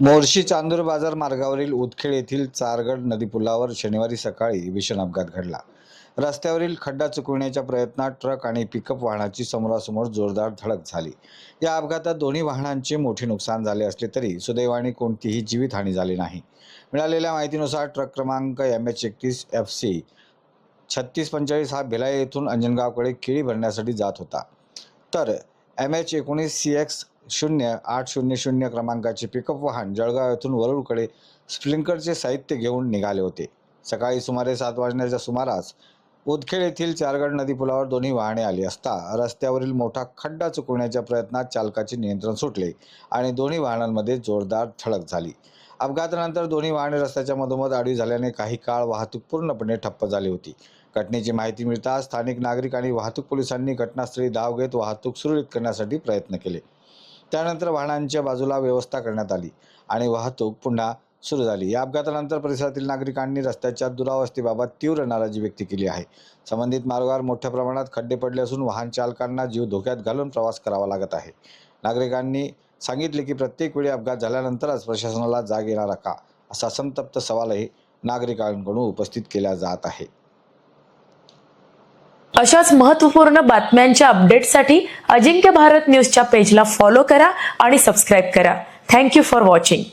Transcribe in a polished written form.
मोर्शी चांदूर बाजार मार्गावरील उदखेड येथील चारगड नदी पुलावर शनिवारी सकाळी भीषण अपघात घडला. रस्त्यावरील खड्डा चुकवण्याच्या प्रयत्नात ट्रक आणि पिकअप वाहनाची समोरासमोर जोरदार धडक झाली. या अपघातात दोन्ही वाहनांचे मोठे नुकसान झाले असले तरी सुदैवाने कोणतीही जीवितहानी झाली नाही. मिळालेल्या माहितीनुसार ट्रक क्रमांक MH31FC 3645 हा भिलाई येथून अंजनगावकडे केळी भरण्यासाठी जात होता, तर MH19CX 0800 क्रमांकाचे पिकअप वाहन जळगाव येथून वरुडकडे स्प्रिंकलरचे साहित्य घेऊन निघाले होते. सकाळी सुमारे 7 वाजण्याच्या सुमारास उदखेड येथील चारगड नदी पुलावर दोन्ही वाहने आली असता रस्त्यावरील मोठा खड्डा चुकवण्याच्या प्रयत्नात चालकाचे नियंत्रण सुटले आणि दोन्ही वाहनांमध्ये जोरदार धडक झाली. अपघातानंतर दोन्ही वाहने रस्त्याच्या मधोमध आडवी झाल्याने काही काळ वाहतूक पूर्णपणे ठप्प झाली होती. घटनेची माहिती मिळताच स्थानिक नागरिक आणि वाहतूक पोलिसांनी घटनास्थळी धाव घेत वाहतूक सुरळीत करण्यासाठी प्रयत्न केले. त्यानंतर वाहनांच्या बाजूला व्यवस्था करण्यात आली आणि वाहतूक पुन्हा सुरू झाली. या अपघातानंतर परिसरातील नागरिकांनी रस्त्याच्या दुरावस्थेबाबत तीव्र नाराजी व्यक्त केली आहे. संबंधित मार्गावर मोठ्या प्रमाणात खड्डे पडले असून वाहन चालकांना जीव धोक्यात घालून प्रवास करावा लागत आहे. नागरिकांनी सांगितले की प्रत्येक वेळी अपघात झाल्यानंतरच प्रशासनाला जाग येणार का, असा संतप्त सवालही नागरिकांकडून उपस्थित केला जात आहे. अशाच महत्त्वपूर्ण बातम्यांच्या अपडेट्ससाठी अजिंक्य भारत न्यूजच्या पेजला फॉलो करा आणि सबस्क्राईब करा. Thank you for watching.